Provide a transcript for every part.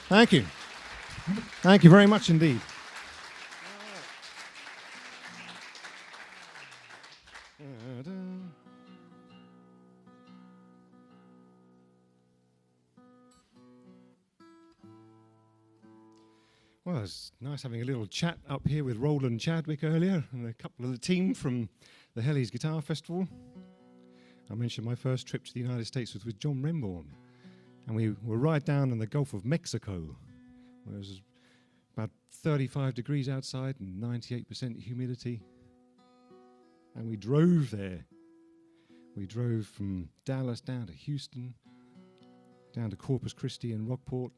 Thank you. Thank you very much indeed. Well, it's nice having a little chat up here with Roland Chadwick earlier and a couple of the team from the Hellys Guitar Festival. I mentioned my first trip to the United States was with John Renbourn, and we were right down in the Gulf of Mexico, where it was about 35 degrees outside and 98% humidity. And we drove there. We drove from Dallas down to Houston, down to Corpus Christi and Rockport,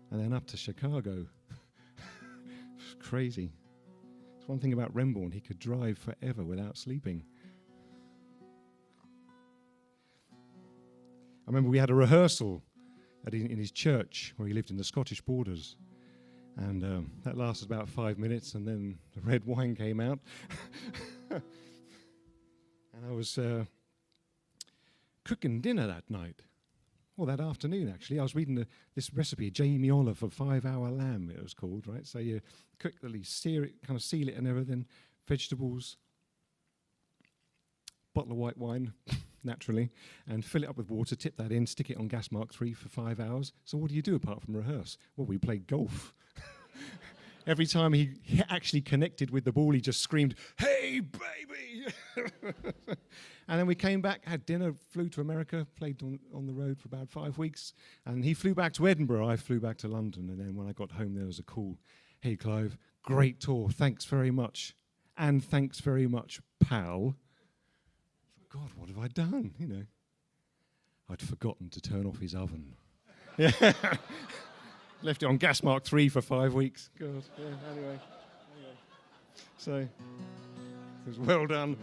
and then up to Chicago. It's crazy. It's one thing about Renbourn, he could drive forever without sleeping. I remember we had a rehearsal in his church where he lived in the Scottish borders. And that lasted about 5 minutes, and then the red wine came out. And I was cooking dinner that night. Well, that afternoon, actually. I was reading this recipe, Jamie Oliver for 5-hour lamb, it was called, right? So you cook, at least sear it, kind of seal it and everything, vegetables, bottle of white wine, naturally, and fill it up with water, tip that in, stick it on gas mark 3 for 5 hours. So what do you do apart from rehearse? Well, we played golf. Every time he actually connected with the ball, he just screamed, "Hey, baby!" And then we came back, had dinner, flew to America, played on the road for about 5 weeks, and he flew back to Edinburgh, I flew back to London, and then when I got home, there was a call. "Hey, Clive, great tour, thanks very much. And thanks very much, pal." God, what have I done, you know? I'd forgotten to turn off his oven. Yeah. Left it on gas mark 3 for 5 weeks. God, yeah, anyway. So, it was well done.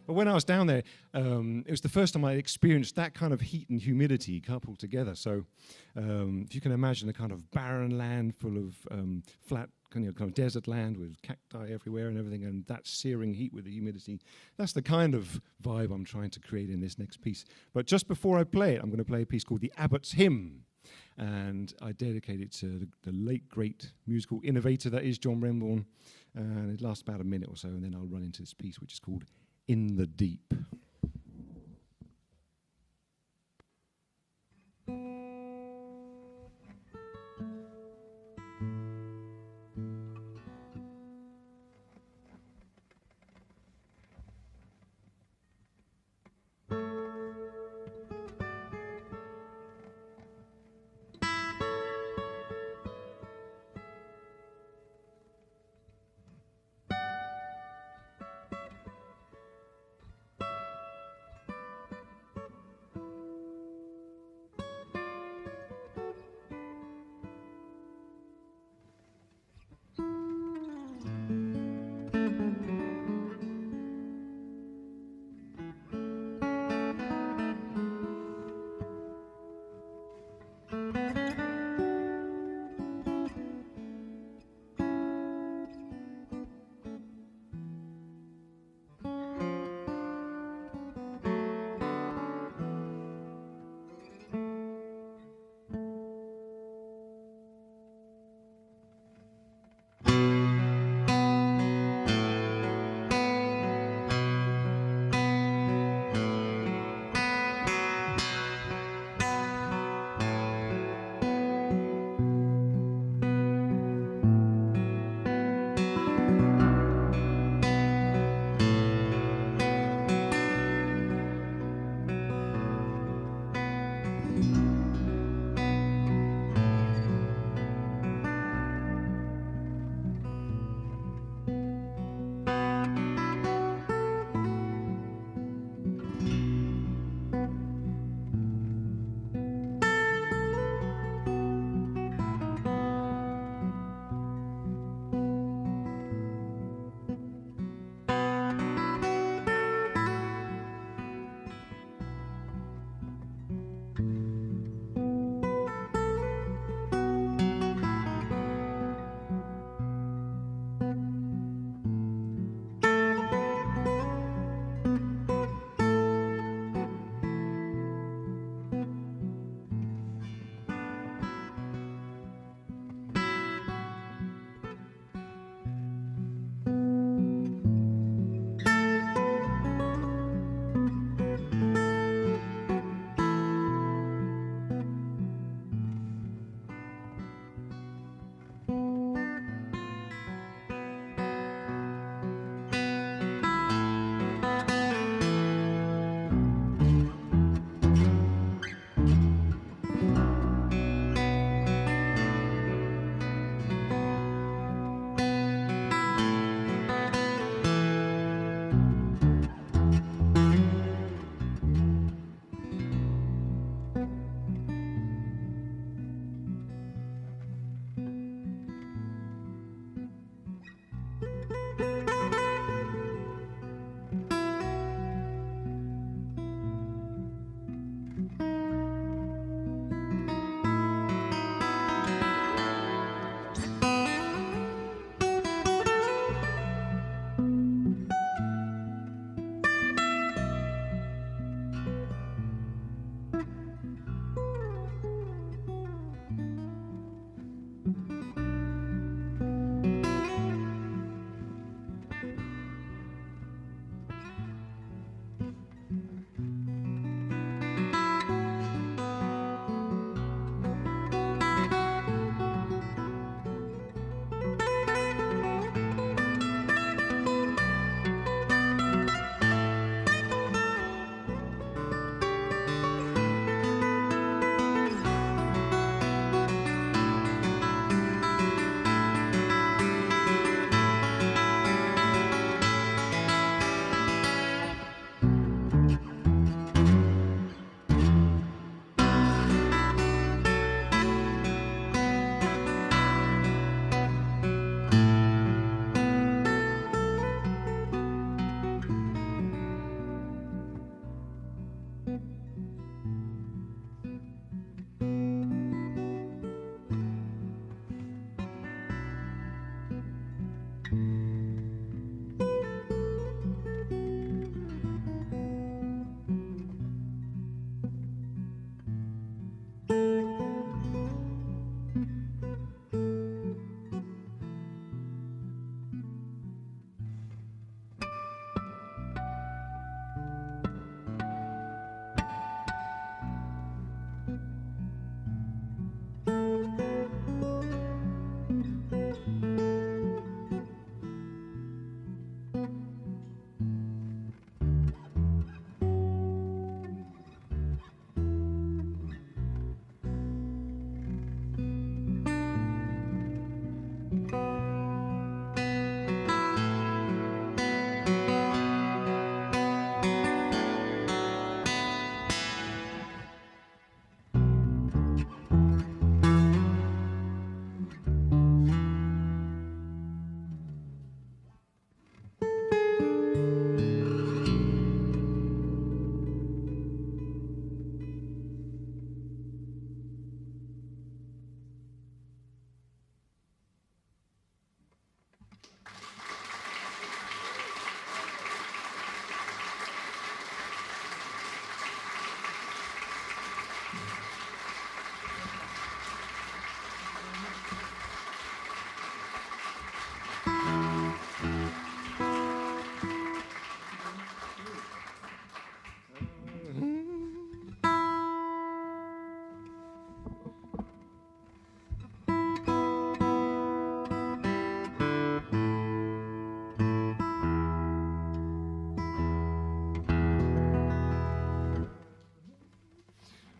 But when I was down there, it was the first time I experienced that kind of heat and humidity coupled together. So if you can imagine a kind of barren land full of flat, kind of desert land with cacti everywhere and everything, and that searing heat with the humidity, that's the kind of vibe I'm trying to create in this next piece. But just before I play it, I'm going to play a piece called The Abbot's Hymn. And I dedicate it to the late, great musical innovator that is John Renbourn. And it lasts about a minute or so, and then I'll run into this piece, which is called In the Deep.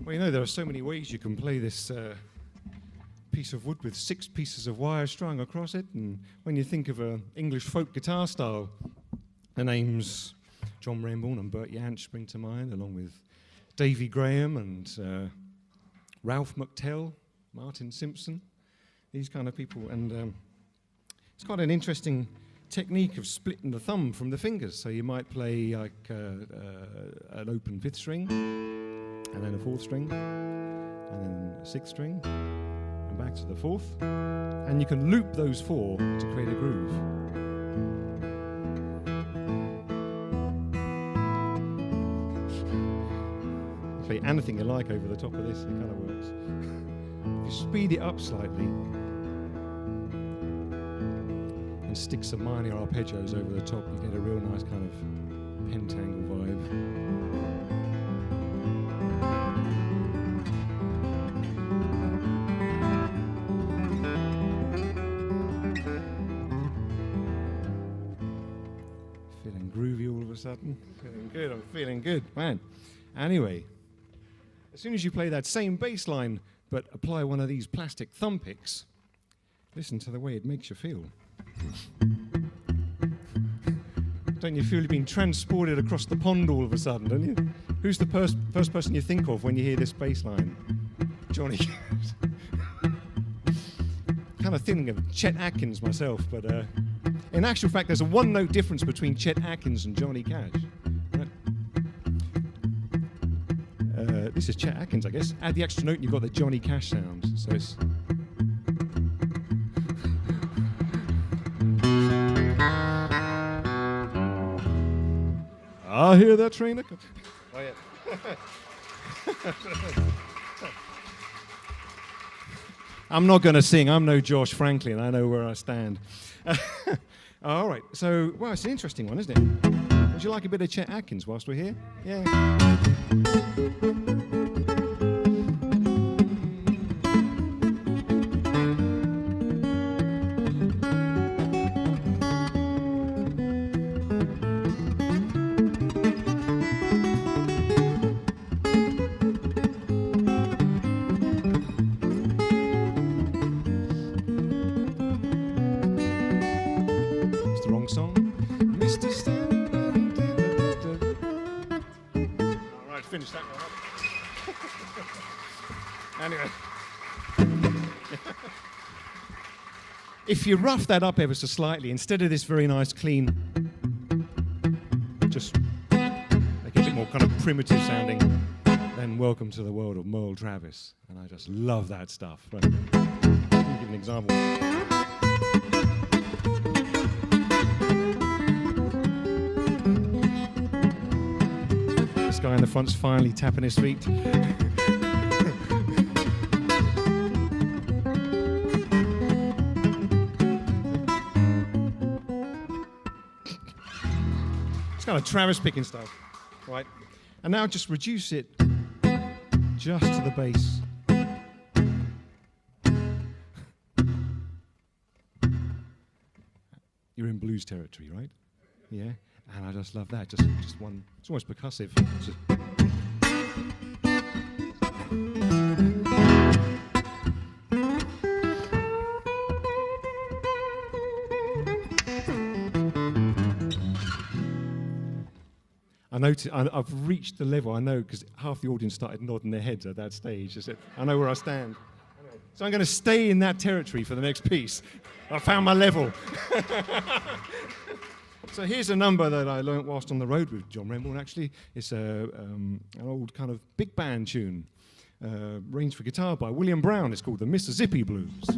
Well, you know, there are so many ways you can play this piece of wood with 6 pieces of wire strung across it. And when you think of an English folk guitar style, the names John Renbourn and Bert Jansch spring to mind, along with Davy Graham and Ralph McTell, Martin Simpson, these kind of people. And it's quite an interesting technique of splitting the thumb from the fingers. So you might play like an open 5th string, and then a 4th string, and then a 6th string, and back to the 4th. And you can loop those 4 to create a groove. Play anything you like over the top of this, it kind of works. If you speed it up slightly and stick some minor arpeggios over the top, you get a real nice kind of pentangle vibe. Feeling groovy all of a sudden. Feeling good, I'm feeling good, man. Anyway, as soon as you play that same bass line, but apply one of these plastic thumb picks, listen to the way it makes you feel. Don't you feel you've been transported across the pond all of a sudden, don't you? Who's the first person you think of when you hear this bass line? Johnny Cash. Kind of thinking of Chet Atkins myself, but in actual fact, there's a 1-note difference between Chet Atkins and Johnny Cash. This is Chet Atkins, I guess. Add the extra note and you've got the Johnny Cash sound. So it's... I hear that train. Oh, yeah. I'm not going to sing. I'm no Josh Franklin. I know where I stand. All right. So, well, it's an interesting one, isn't it? Would you like a bit of Chet Atkins whilst we're here? Yeah. Finish that one up. Anyway. If you rough that up ever so slightly, instead of this very nice clean, just make it a bit more kind of primitive sounding, then welcome to the world of Merle Travis. And I just love that stuff. But let me give an example. This guy in the front's finally tapping his feet. It's kind of Travis picking stuff, right? And now just reduce it just to the bass. You're in blues territory, right? Yeah. And I just love that. Just one. It's almost percussive. I've reached the level. I know because half the audience started nodding their heads at that stage. I know where I stand. So I'm going to stay in that territory for the next piece. I found my level. So here's a number that I learnt whilst on the road with John Renbourn, actually. It's an old kind of big band tune, arranged for guitar by William Brown. It's called the Mississippi Blues.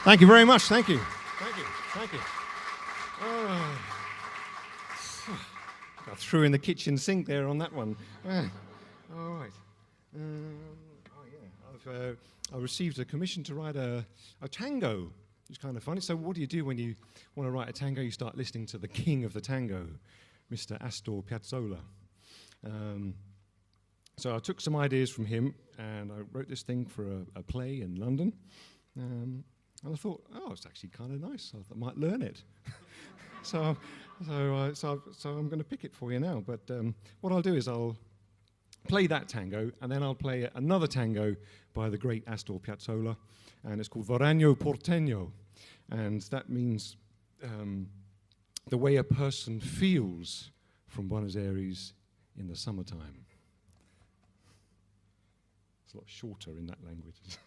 Thank you very much. Thank you. Thank you. Thank you. Oh. I threw in the kitchen sink there on that one. All right. I received a commission to write a tango. It's kind of funny. So what do you do when you want to write a tango? You start listening to the king of the tango, Mr. Astor Piazzolla. So I took some ideas from him, and I wrote this thing for a play in London. And I thought, oh, it's actually kind of nice. I might learn it. So I'm going to pick it for you now. But what I'll do is I'll play that tango, and then I'll play another tango by the great Astor Piazzolla, and it's called Varanno Porteño, and that means the way a person feels from Buenos Aires in the summertime. It's a lot shorter in that language.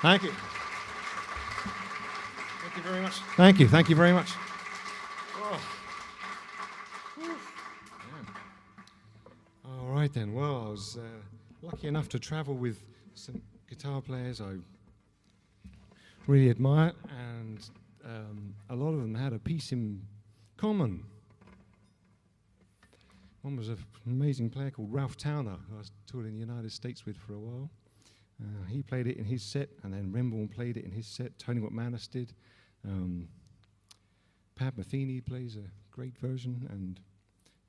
Thank you. Thank you very much. Thank you. Thank you very much. Oh. All right then. Well, I was lucky enough to travel with some guitar players I really admire, and a lot of them had a piece in common. One was an amazing player called Ralph Towner, who I toured in the United States with for a while. He played it in his set, and then Remborn played it in his set. Tony McManus did. Pat Metheny plays a great version, and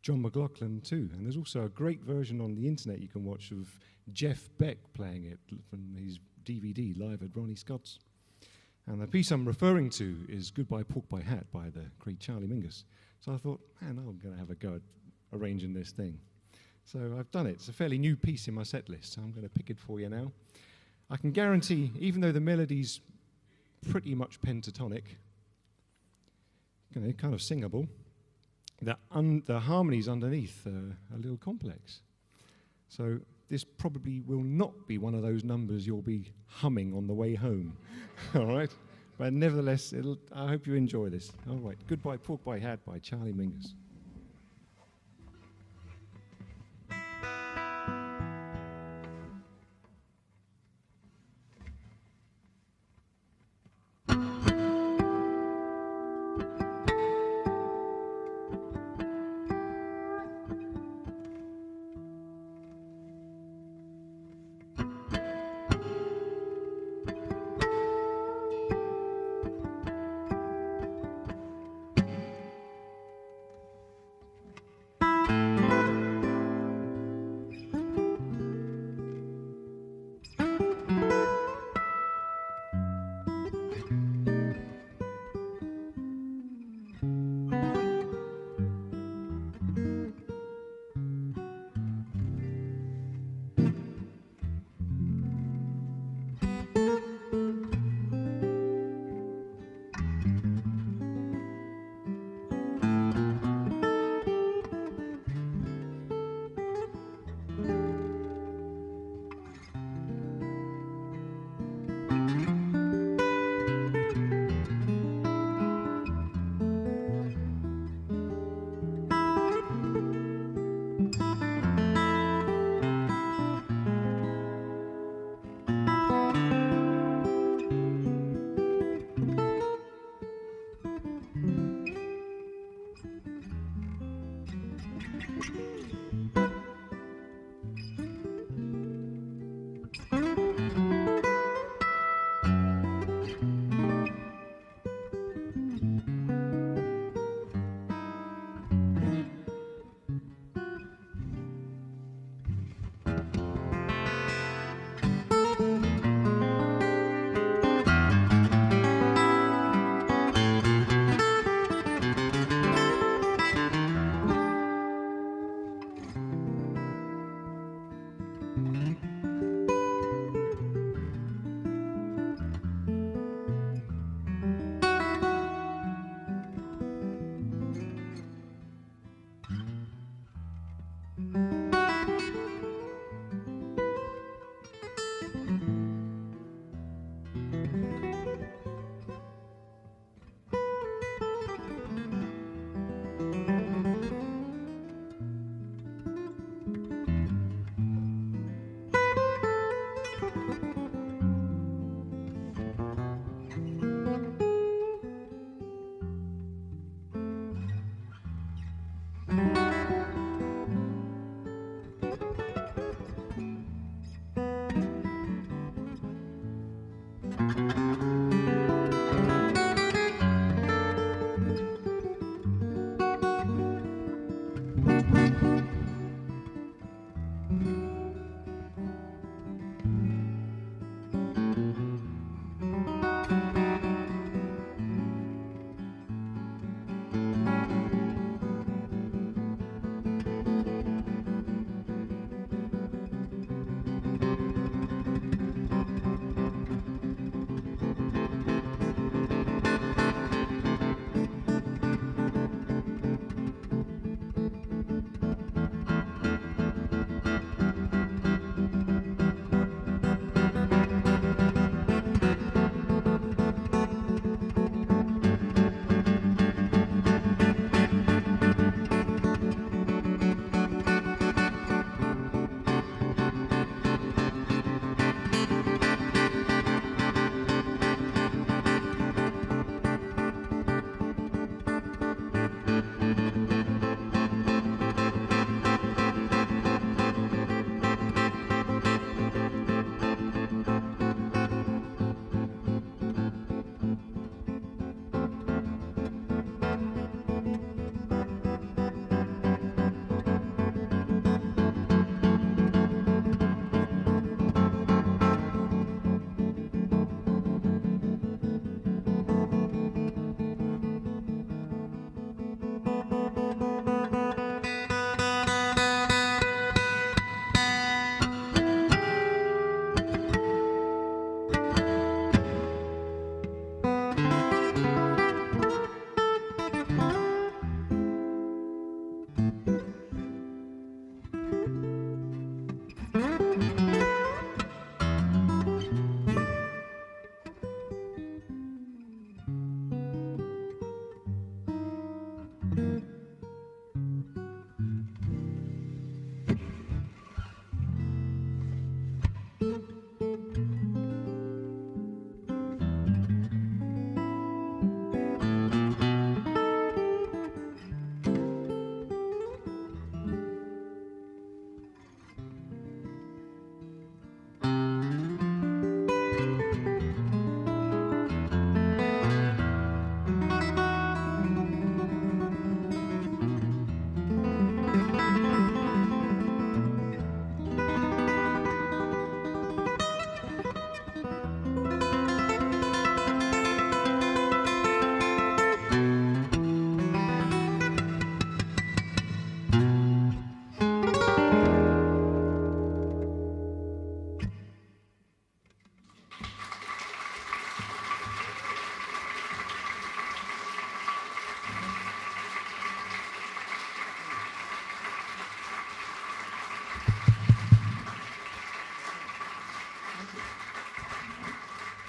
John McLaughlin too. And there's also a great version on the internet you can watch of Jeff Beck playing it from his DVD, Live at Ronnie Scott's. And the piece I'm referring to is Goodbye Pork by Hat by the great Charlie Mingus. So I thought, man, I'm going to have a go at arranging this thing. So I've done it. It's a fairly new piece in my set list, so I'm going to pick it for you now. I can guarantee, even though the melody's pretty much pentatonic, kind of singable, the harmonies underneath are a little complex. So this probably will not be one of those numbers you'll be humming on the way home. All right? But nevertheless, I hope you enjoy this. All right. Goodbye Pork by Hat by Charlie Mingus.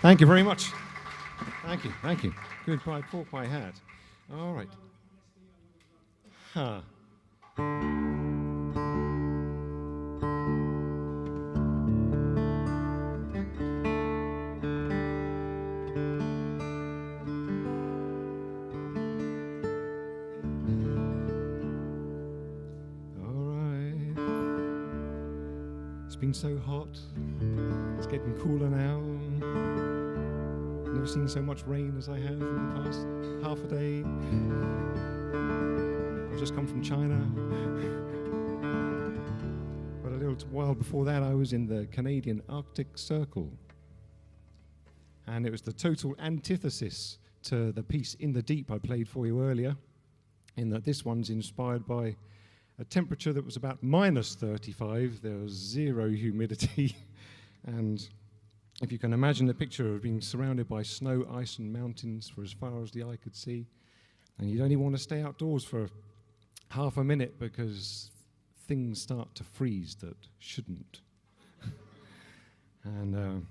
Thank you very much. Thank you. Good pork pie hat. All right. Huh. It's been so hot. It's getting cooler now. Never seen so much rain as I have in the past half a day. I've just come from China. But a little while before that, I was in the Canadian Arctic Circle. And it was the total antithesis to the piece In the Deep I played for you earlier, in that this one's inspired by a temperature that was about minus 35. There was zero humidity. And if you can imagine the picture of being surrounded by snow, ice, and mountains for as far as the eye could see, and you'd only want to stay outdoors for half a minute because things start to freeze that shouldn't. And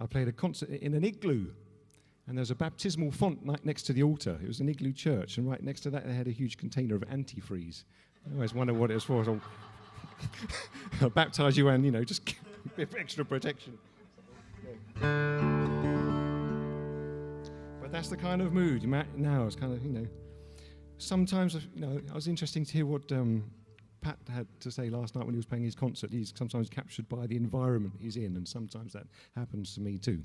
I played a concert in an igloo, and there's a baptismal font right next to the altar. It was an igloo church, and right next to that they had a huge container of antifreeze. I always wonder what it was for. I'll baptize you and, just a bit of extra protection. But that's the kind of mood now. It's kind of, sometimes, I was interesting to hear what Pat had to say last night when he was playing his concert. He's sometimes captured by the environment he's in, and sometimes that happens to me too.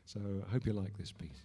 So I hope you like this piece.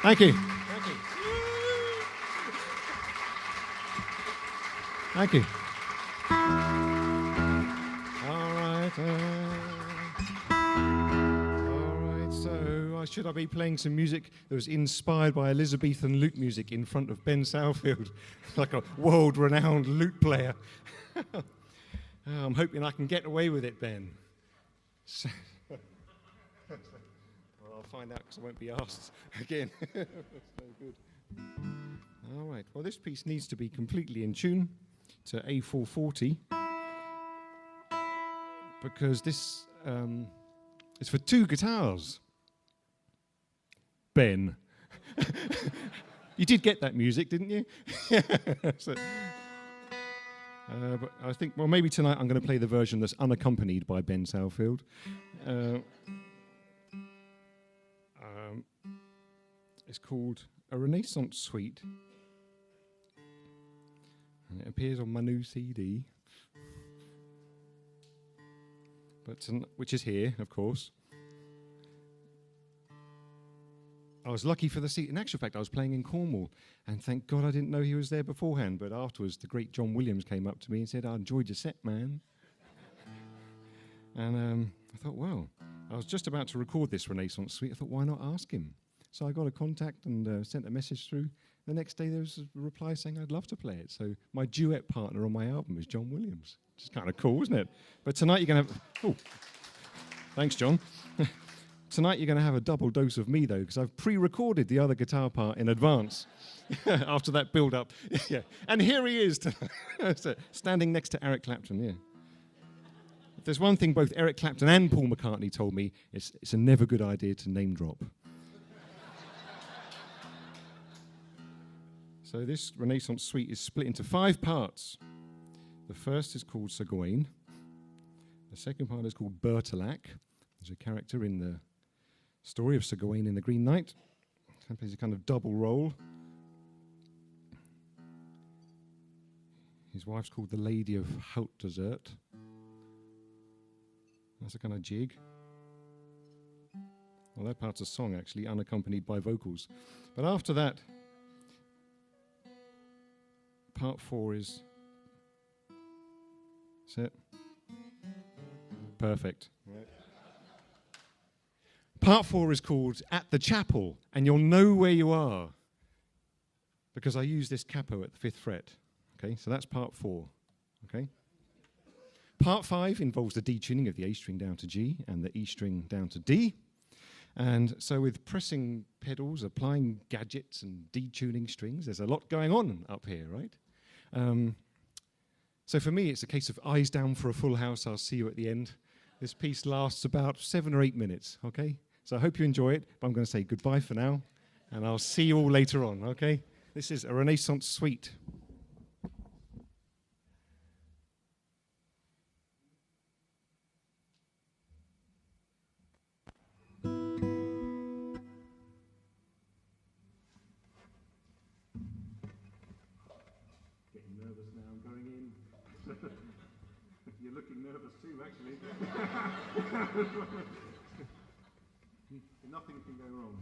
Thank you. Thank you. All right. So should I be playing some music that was inspired by Elizabethan lute music in front of Ben Southfield, like a world-renowned lute player? I'm hoping I can get away with it, Ben. Well, I'll find out because I won't be asked again. That's no good. All right. Well, this piece needs to be completely in tune to A440 because this is for two guitars. Ben. You did get that music, didn't you? So, but I think, well, maybe tonight I'm going to play the version that's unaccompanied by Ben Southfield. It's called A Renaissance Suite. And it appears on my new CD. But which is here, of course. I was lucky for the seat. In actual fact, I was playing in Cornwall, and thank God I didn't know he was there beforehand. But afterwards, the great John Williams came up to me and said, "I enjoyed your set, man." And I thought, well, I was just about to record this Renaissance Suite. I thought, why not ask him? So I got a contact and sent a message through. The next day, there was a reply saying I'd love to play it. So my duet partner on my album is John Williams, which is kind of cool, isn't it? But tonight you're going to have... Oh, thanks, John. Tonight you're going to have a double dose of me, though, because I've pre-recorded the other guitar part in advance after that build-up. Yeah. And here he is, so, standing next to Eric Clapton, yeah. If there's one thing both Eric Clapton and Paul McCartney told me, it's a never good idea to name drop. So this Renaissance Suite is split into 5 parts. The first is called Sir Gawain. The second part is called Bertilac. There's a character in the story of Sir Gawain in the Green Knight. He plays a kind of double role. His wife's called the Lady of Haut Desert. That's a kind of jig. Well, that part's a song, actually, unaccompanied by vocals. But after that, part 4 is set. Perfect. Right. Part 4 is called At the Chapel, and you'll know where you are because I use this capo at the 5th fret. Okay, so that's part 4. Okay. Part 5 involves the detuning of the A string down to G and the E string down to D. And so with pressing pedals, applying gadgets and detuning strings, there's a lot going on up here, right? So for me, it's a case of eyes down for a full house. I'll see you at the end. This piece lasts about 7 or 8 minutes, okay? So I hope you enjoy it, but I'm going to say goodbye for now, and I'll see you all later on, okay? This is a Renaissance suite. Getting nervous now, I'm going in. You're looking nervous too, actually. Nothing can go wrong.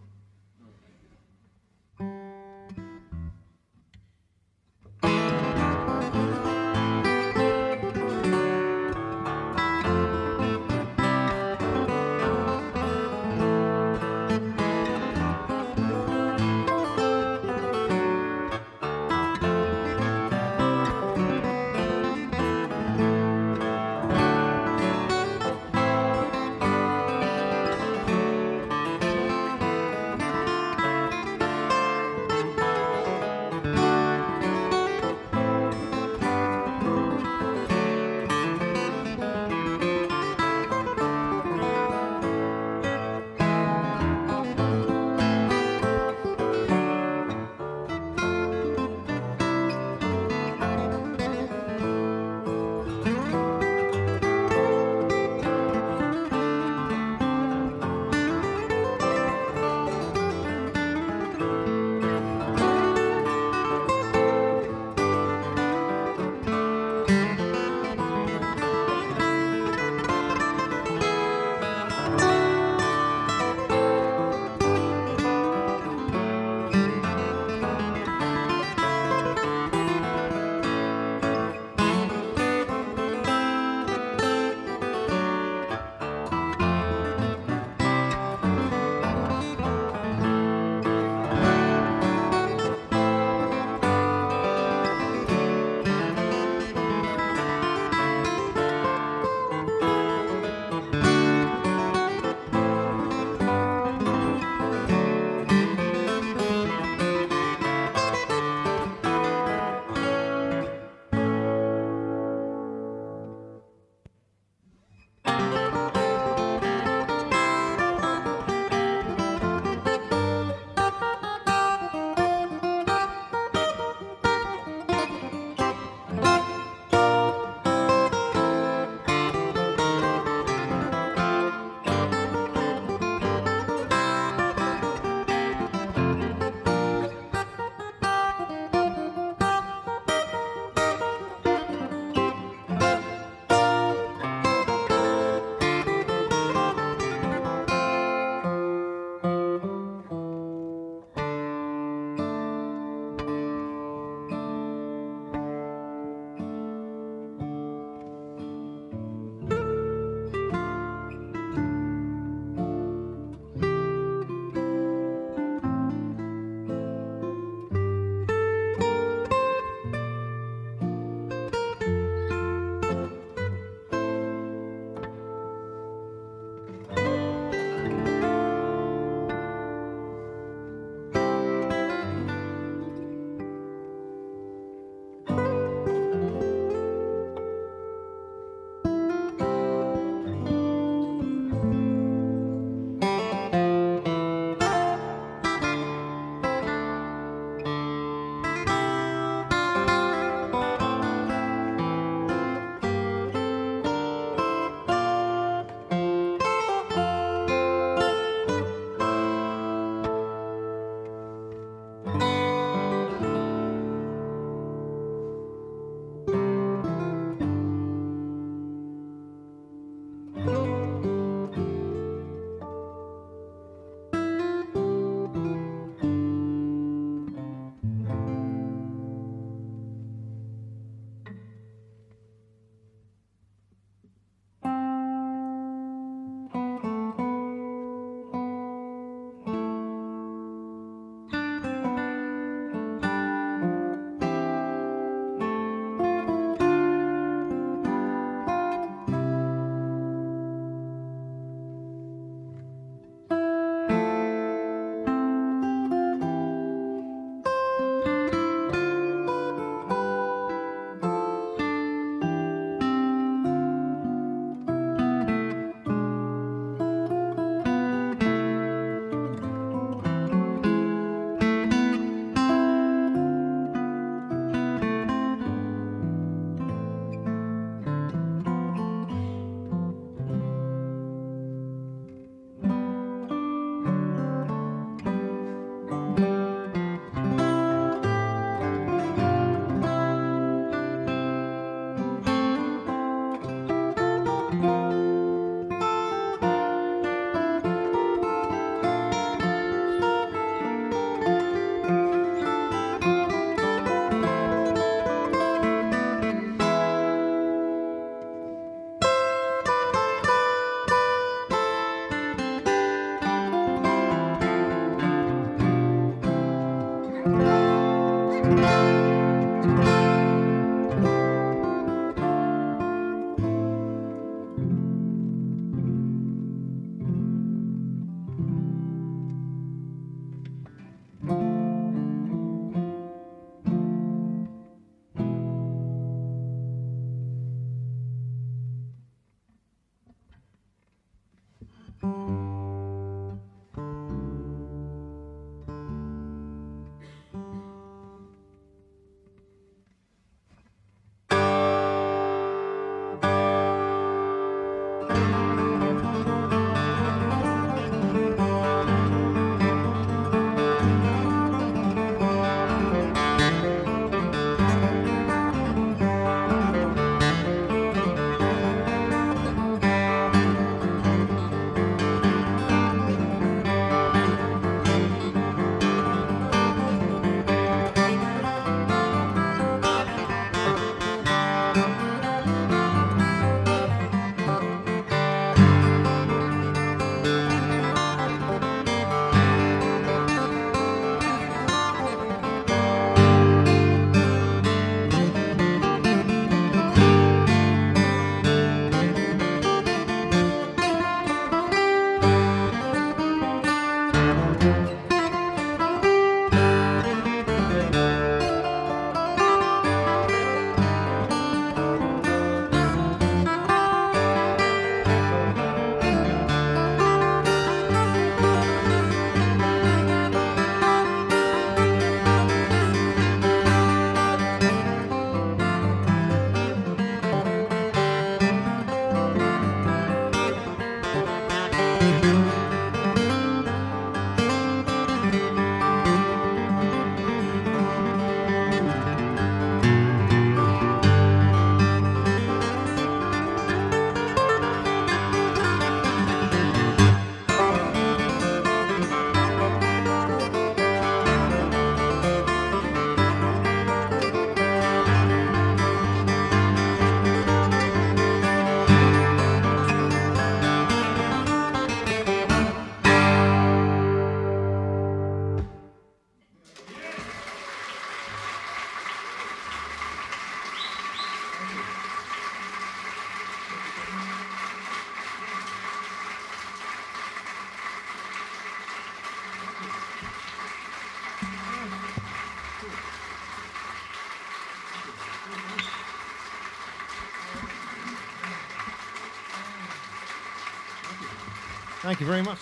Thank you very much.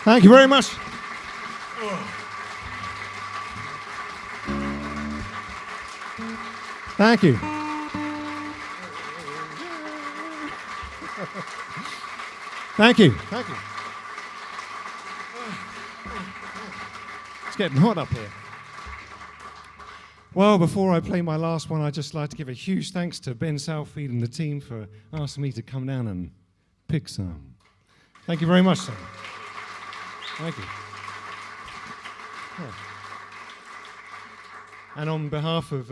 Thank you very much. Thank you. Thank you. Thank you. It's getting hot up here. Well, before I play my last one, I'd just like to give a huge thanks to Ben Southfield and the team for asking me to come down and pick some. Thank you very much, sir. Thank you. Yeah. And on behalf of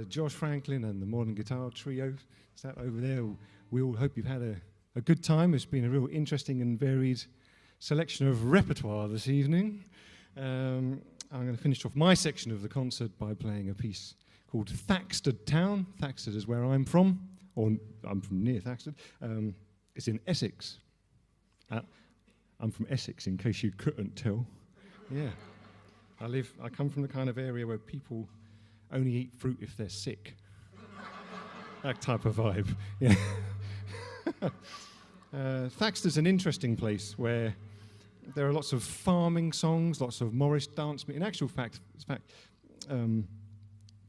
Josh Franklin and the Modern Guitar Trio sat over there, we all hope you've had a good time. It's been a real interesting and varied selection of repertoire this evening. I'm going to finish off my section of the concert by playing a piece called Thaxted Town. Thaxted is where I'm from, or I'm from near Thaxted. It's in Essex. I'm from Essex, in case you couldn't tell. Yeah. I come from the kind of area where people only eat fruit if they're sick. That type of vibe. Yeah. Thaxted's an interesting place where there are lots of farming songs, lots of Morris dance. In actual fact, between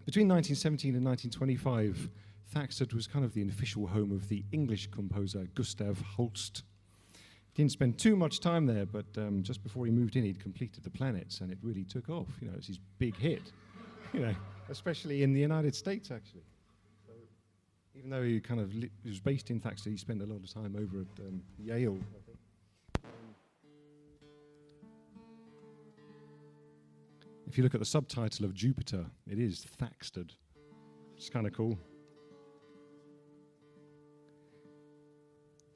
1917 and 1925, Thaxted was kind of the official home of the English composer Gustav Holst. He didn't spend too much time there, but just before he moved in, he'd completed The Planets, and it really took off. You know, it's his big hit. You know, especially in the United States, actually. So, even though he kind of was based in Thaxted, he spent a lot of time over at Yale, I think. If you look at the subtitle of Jupiter, it is Thaxted. It's kind of cool.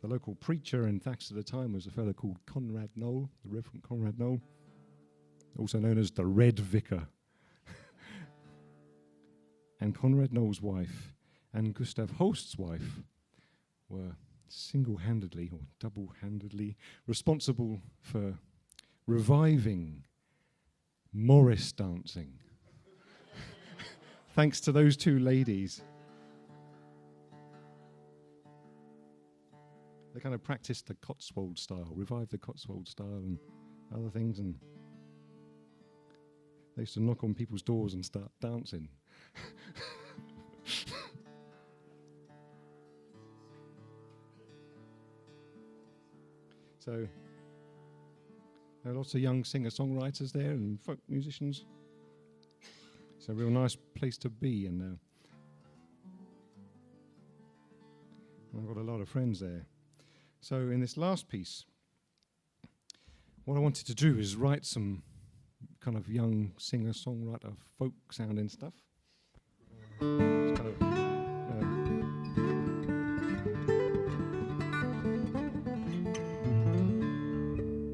The local preacher in Thaxted at the time was a fellow called Conrad Knoll, the Reverend Conrad Knoll, also known as the Red Vicar. And Conrad Knoll's wife and Gustav Holst's wife were single-handedly or double-handedly responsible for reviving Morris dancing. Thanks to those two ladies. They kind of practiced the Cotswold style, revived the Cotswold style and other things, and they used to knock on people's doors and start dancing. So there are lots of young singer-songwriters there and folk musicians. It's a real nice place to be, and I've got a lot of friends there. So in this last piece, what I wanted to do is write some kind of young singer-songwriter folk sounding stuff. It's kind of,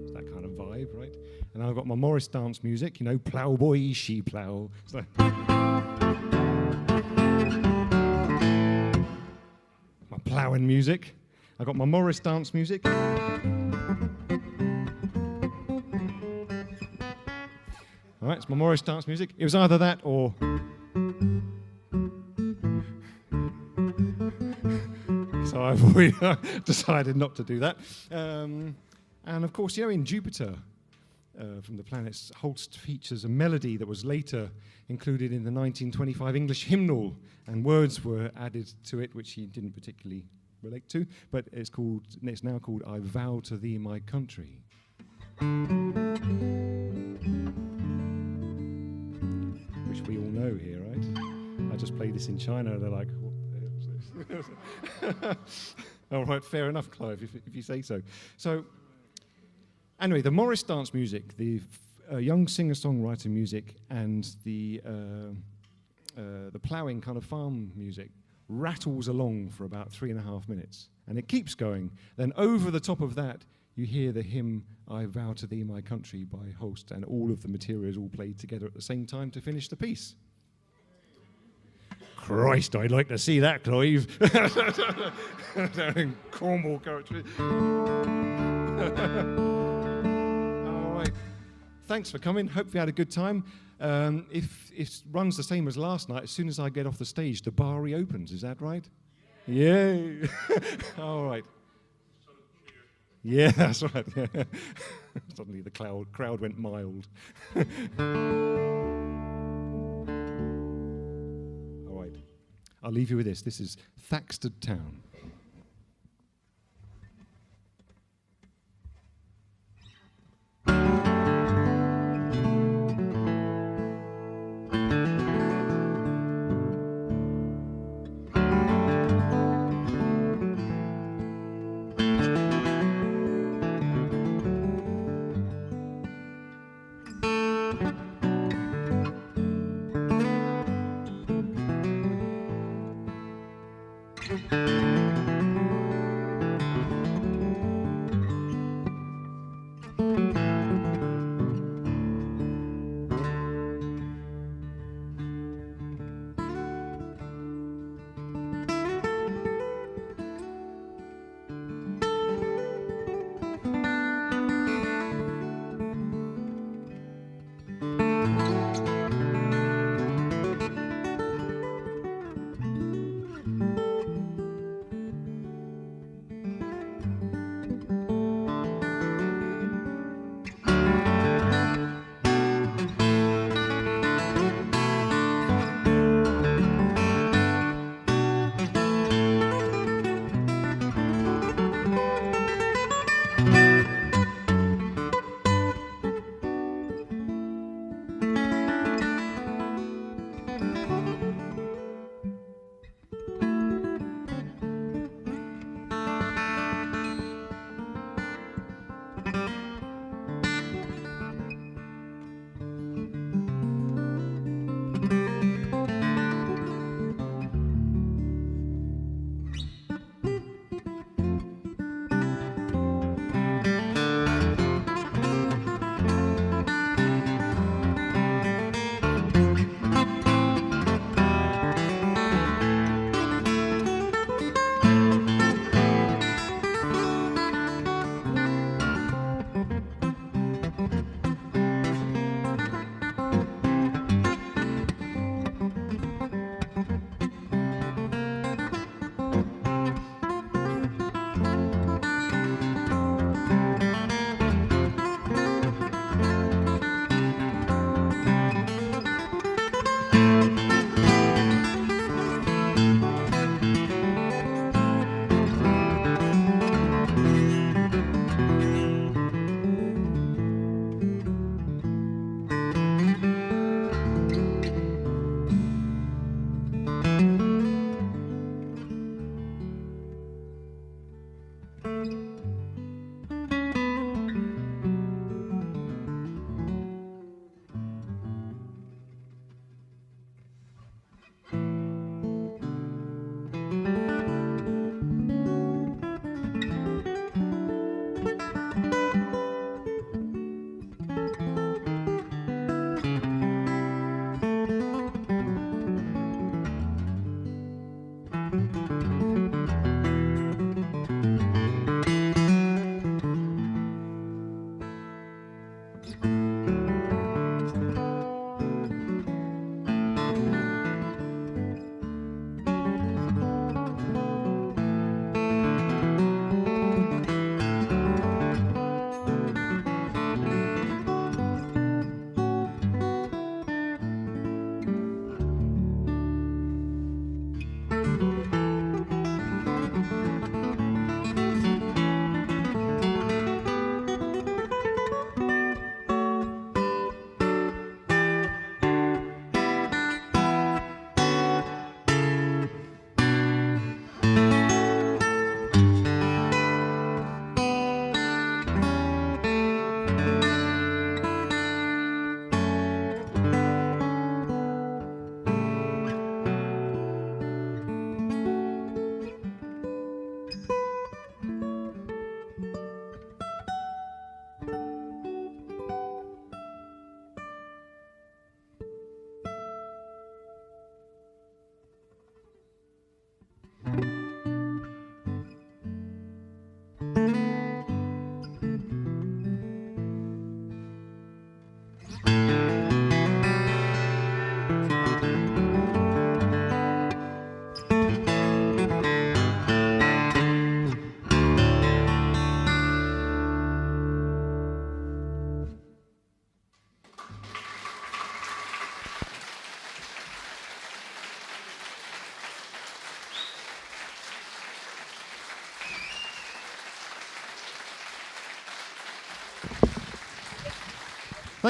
it's that kind of vibe, right? And I've got my Morris dance music, you know, plough boy, she plough. So my ploughing music. I got my Morris dance music. All right, it's my Morris dance music. It was either that or... So I've decided not to do that. And of course, you know, in Jupiter, from the planets, Holst features a melody that was later included in the 1925 English hymnal, and words were added to it which he didn't particularly relate to, but it's now called I Vow to Thee My Country. Which we all know here, right? I just played this in China, and they're like, what the hell is this? All right, fair enough, Clive, if you say so. So, anyway, the Morris dance music, the young singer-songwriter music, and the ploughing kind of farm music rattles along for about 3.5 minutes, and it keeps going. Then over the top of that, you hear the hymn I Vow to Thee My Country by Holst, and all of the material is all played together at the same time to finish the piece. Christ, I'd like to see that, Clive. Down in Cornwall country. All right. Thanks for coming. Hope you had a good time. If it runs the same as last night, as soon as I get off the stage, the bar reopens. Is that right? Yeah. All right. Yeah, that's right. Yeah. Suddenly the crowd went mild. All right, I'll leave you with this. This is Thaxted Town.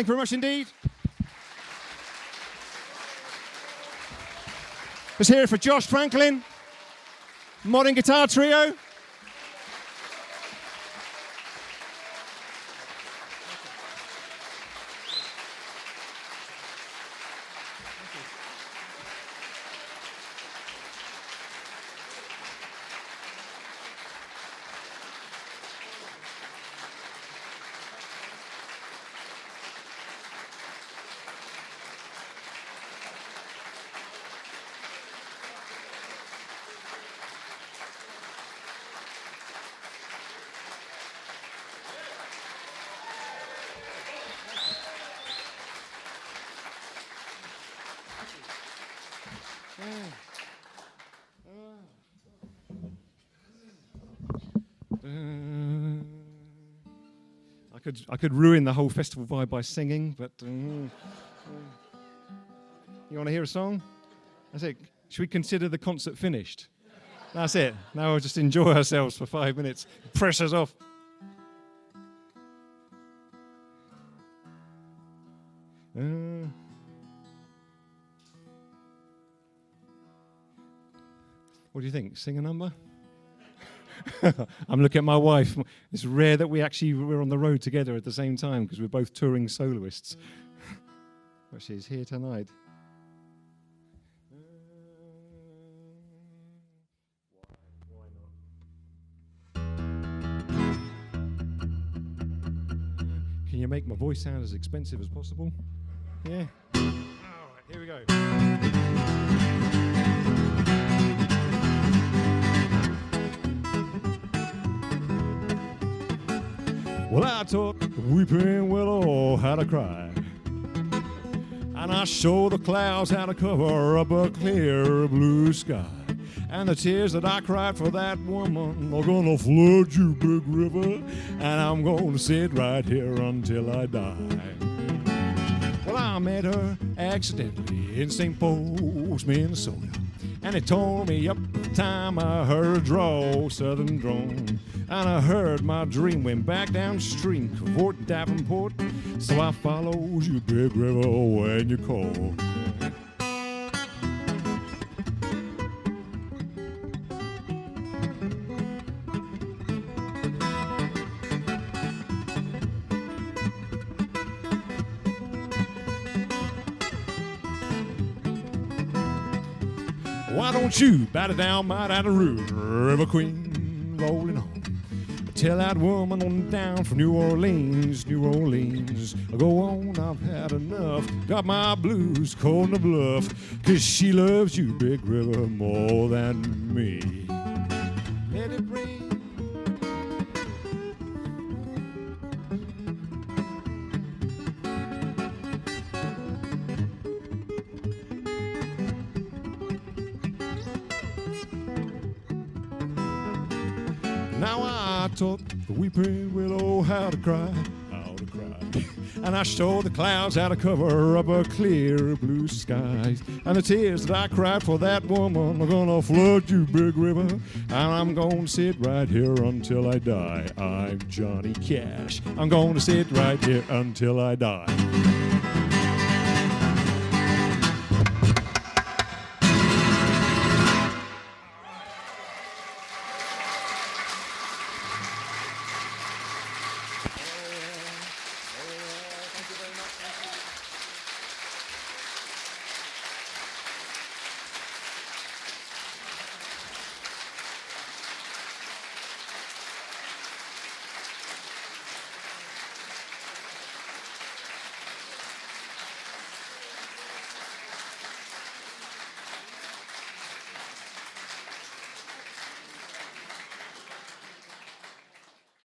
Thank you very much indeed. Let's hear it for Josh Franklin, Modern Guitar Trio. I could ruin the whole festival vibe by singing, but you want to hear a song? That's it. Should we consider the concert finished? That's it. Now we'll just enjoy ourselves for 5 minutes. Pressure's off. What do you think? Sing a number? I'm looking at my wife. It's rare that we're on the road together at the same time because we're both touring soloists. But she's here tonight. Why not? Can you make my voice sound as expensive as possible? Yeah? All right, here we go. Well, I taught the weeping willow how to cry, and I showed the clouds how to cover up a clear blue sky. And the tears that I cried for that woman are gonna flood you, big river, and I'm gonna sit right here until I die. Well, I met her accidentally in St. Paul's, Minnesota, and it tore me up the time I heard her draw southern drone. And I heard my dream went back downstream, Fort Davenport. So I followed you, big river, when you called. Why don't you batter down my River Queen, rolling on. Tell that woman on down from New Orleans, New Orleans. Go on, I've had enough. Got my blues calling the bluff. 'Cause she loves you, big river, more than me. Let it rain. Now I taught the weeping willow how to cry, and I showed the clouds how to cover up a clear blue skies. And the tears that I cried for that woman are gonna flood you, big river, and I'm gonna sit right here until I die. I'm Johnny Cash. I'm gonna sit right here until I die.